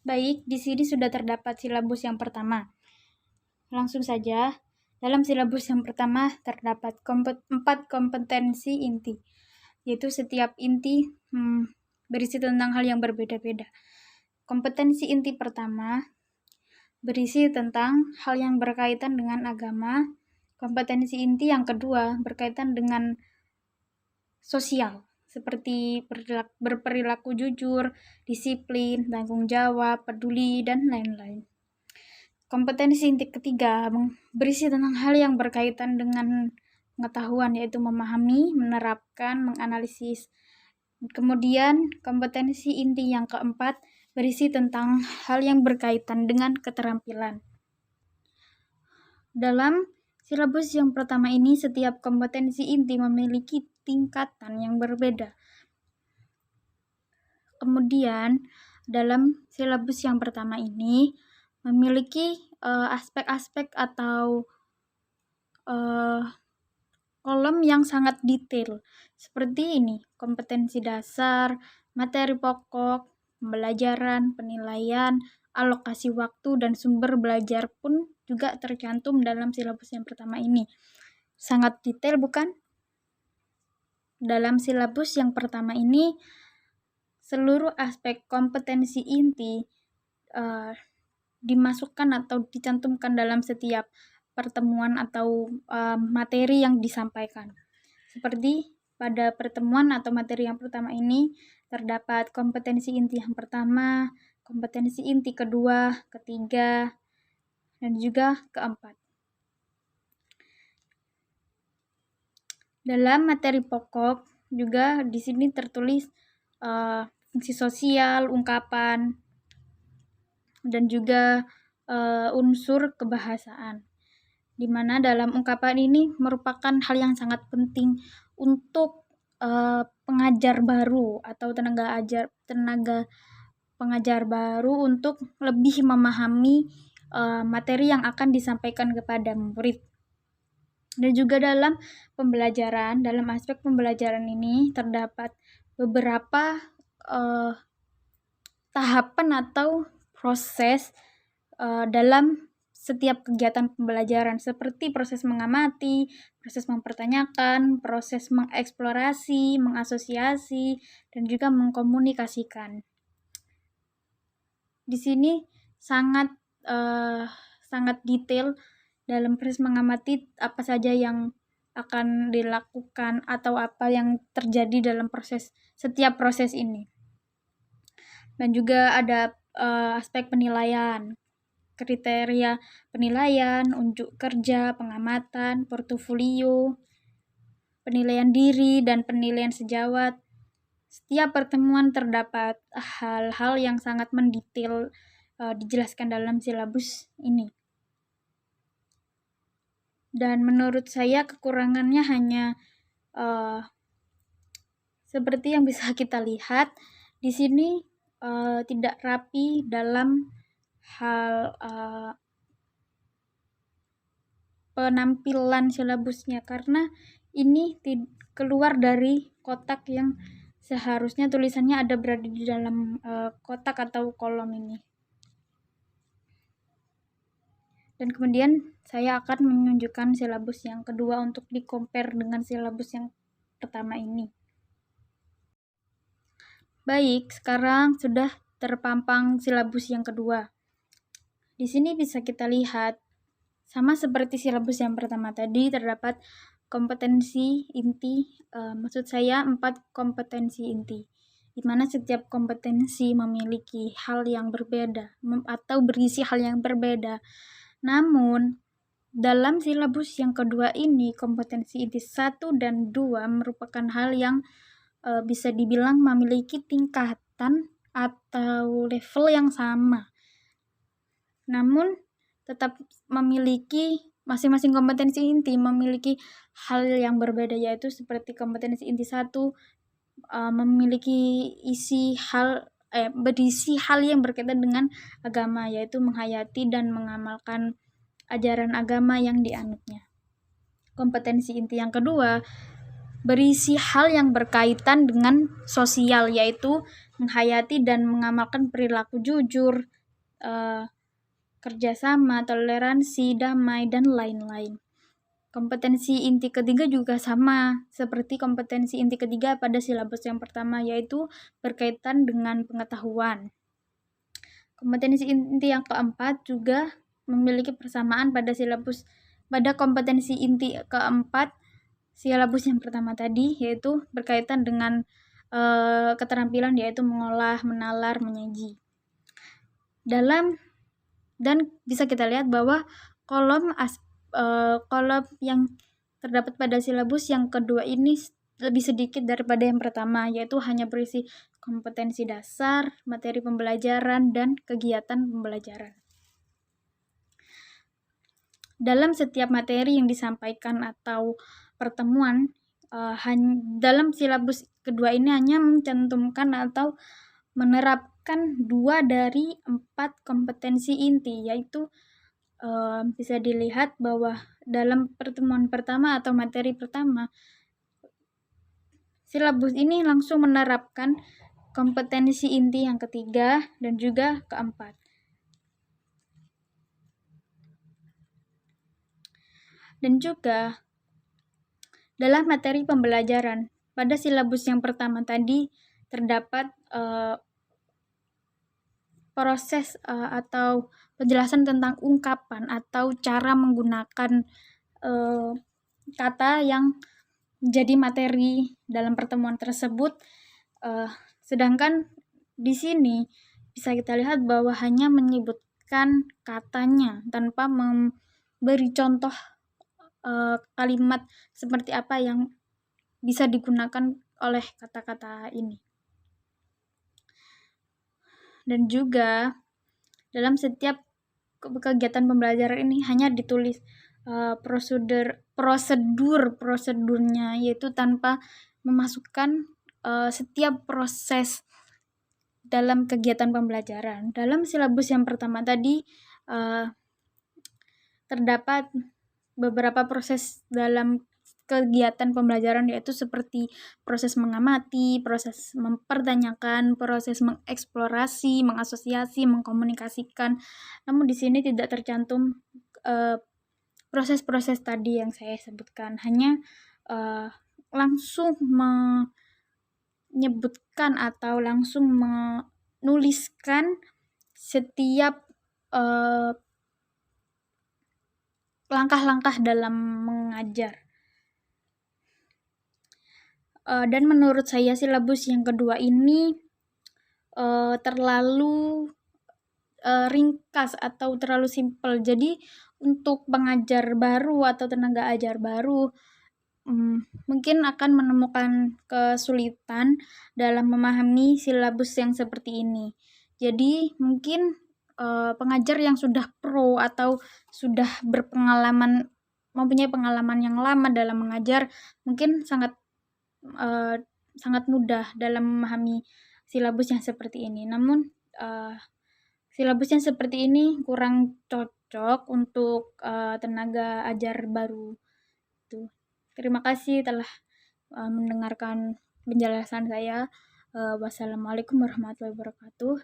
Baik, di sini sudah terdapat silabus yang pertama. Langsung saja, dalam silabus yang pertama terdapat 4 kompetensi inti, yaitu setiap inti berisi tentang hal yang berbeda-beda. Kompetensi inti pertama berisi tentang hal yang berkaitan dengan agama. Kompetensi inti yang kedua berkaitan dengan sosial, seperti berperilaku jujur, disiplin, tanggung jawab, peduli, dan lain-lain. Kompetensi inti ketiga berisi tentang hal yang berkaitan dengan pengetahuan, yaitu memahami, menerapkan, menganalisis. Kemudian kompetensi inti yang keempat berisi tentang hal yang berkaitan dengan keterampilan. Dalam silabus yang pertama ini, setiap kompetensi inti memiliki tingkatan yang berbeda. Kemudian dalam silabus yang pertama ini memiliki aspek-aspek atau kolom yang sangat detail, seperti ini: kompetensi dasar, materi pokok, pembelajaran, penilaian, alokasi waktu, dan sumber belajar pun juga tercantum dalam silabus yang pertama ini. Sangat detail, bukan? Dalam silabus yang pertama ini, seluruh aspek kompetensi inti dimasukkan atau dicantumkan dalam setiap pertemuan atau materi yang disampaikan. Seperti pada pertemuan atau materi yang pertama ini terdapat kompetensi inti yang pertama, kompetensi inti kedua, ketiga, dan juga keempat. Dalam materi pokok juga di sini tertulis fungsi sosial, ungkapan, dan juga unsur kebahasaan, di mana dalam ungkapan ini merupakan hal yang sangat penting untuk pengajar baru atau tenaga pengajar baru untuk lebih memahami materi yang akan disampaikan kepada murid. Dan juga dalam pembelajaran, dalam aspek pembelajaran ini terdapat beberapa tahapan atau proses dalam setiap kegiatan pembelajaran, seperti proses mengamati, proses mempertanyakan, proses mengeksplorasi, mengasosiasi, dan juga mengkomunikasikan. Di sini sangat detail dalam proses mengamati apa saja yang akan dilakukan atau apa yang terjadi dalam setiap proses ini. Dan juga ada aspek penilaian, kriteria penilaian, unjuk kerja, pengamatan, portofolio, penilaian diri, dan penilaian sejawat. Setiap pertemuan terdapat hal-hal yang sangat mendetail dijelaskan dalam silabus ini. Dan menurut saya kekurangannya hanya seperti yang bisa kita lihat di sini, tidak rapi dalam hal penampilan silabusnya, karena ini keluar dari kotak yang seharusnya tulisannya berada di dalam kotak atau kolom ini. Dan kemudian saya akan menunjukkan silabus yang kedua untuk di-compare dengan silabus yang pertama ini. Baik, sekarang sudah terpampang silabus yang kedua. Di sini bisa kita lihat, sama seperti silabus yang pertama tadi, terdapat kompetensi inti, maksud saya 4 kompetensi inti, di mana setiap kompetensi memiliki hal yang berbeda atau berisi hal yang berbeda. Namun, dalam silabus yang kedua ini, kompetensi inti 1 dan 2 merupakan hal yang bisa dibilang memiliki tingkatan atau level yang sama. Namun, tetap memiliki masing-masing kompetensi inti memiliki hal yang berbeda, yaitu seperti kompetensi inti 1 memiliki berisi hal yang berkaitan dengan agama, yaitu menghayati dan mengamalkan ajaran agama yang dianutnya. Kompetensi inti yang kedua berisi hal yang berkaitan dengan sosial, yaitu menghayati dan mengamalkan perilaku jujur, kerjasama, toleransi, damai, dan lain-lain. Kompetensi inti ketiga juga sama seperti kompetensi inti ketiga pada silabus yang pertama, yaitu berkaitan dengan pengetahuan. Kompetensi inti yang keempat juga memiliki persamaan pada kompetensi inti keempat silabus yang pertama tadi, yaitu berkaitan dengan keterampilan, yaitu mengolah, menalar, menyaji. Dan bisa kita lihat bahwa kolom yang terdapat pada silabus yang kedua ini lebih sedikit daripada yang pertama, yaitu hanya berisi kompetensi dasar, materi pembelajaran, dan kegiatan pembelajaran. Dalam setiap materi yang disampaikan atau pertemuan, dalam silabus kedua ini hanya mencantumkan atau menerapkan 2 dari 4 kompetensi inti, yaitu bisa dilihat bahwa dalam pertemuan pertama atau materi pertama, silabus ini langsung menerapkan kompetensi inti yang ketiga dan juga keempat. Dan juga dalam materi pembelajaran, pada silabus yang pertama tadi terdapat proses atau penjelasan tentang ungkapan atau cara menggunakan kata yang menjadi materi dalam pertemuan tersebut. Sedangkan di sini bisa kita lihat bahwa hanya menyebutkan katanya tanpa memberi contoh kalimat seperti apa yang bisa digunakan oleh kata-kata ini. Dan juga dalam setiap kegiatan pembelajaran ini hanya ditulis prosedurnya, yaitu tanpa memasukkan setiap proses dalam kegiatan pembelajaran. Dalam silabus yang pertama tadi terdapat beberapa proses dalam kegiatan pembelajaran, yaitu seperti proses mengamati, proses mempertanyakan, proses mengeksplorasi, mengasosiasi, mengkomunikasikan. Namun di sini tidak tercantum proses-proses tadi yang saya sebutkan, hanya langsung menyebutkan atau langsung menuliskan setiap langkah-langkah dalam mengajar. Dan menurut saya silabus yang kedua ini terlalu ringkas atau terlalu simpel. Jadi untuk pengajar baru atau tenaga ajar baru mungkin akan menemukan kesulitan dalam memahami silabus yang seperti ini. Jadi mungkin pengajar yang sudah pro atau sudah mempunyai pengalaman yang lama dalam mengajar mungkin sangat mudah dalam memahami silabus yang seperti ini. Namun silabus yang seperti ini kurang cocok untuk tenaga ajar baru. Terima kasih telah mendengarkan penjelasan saya. Wassalamualaikum warahmatullahi wabarakatuh.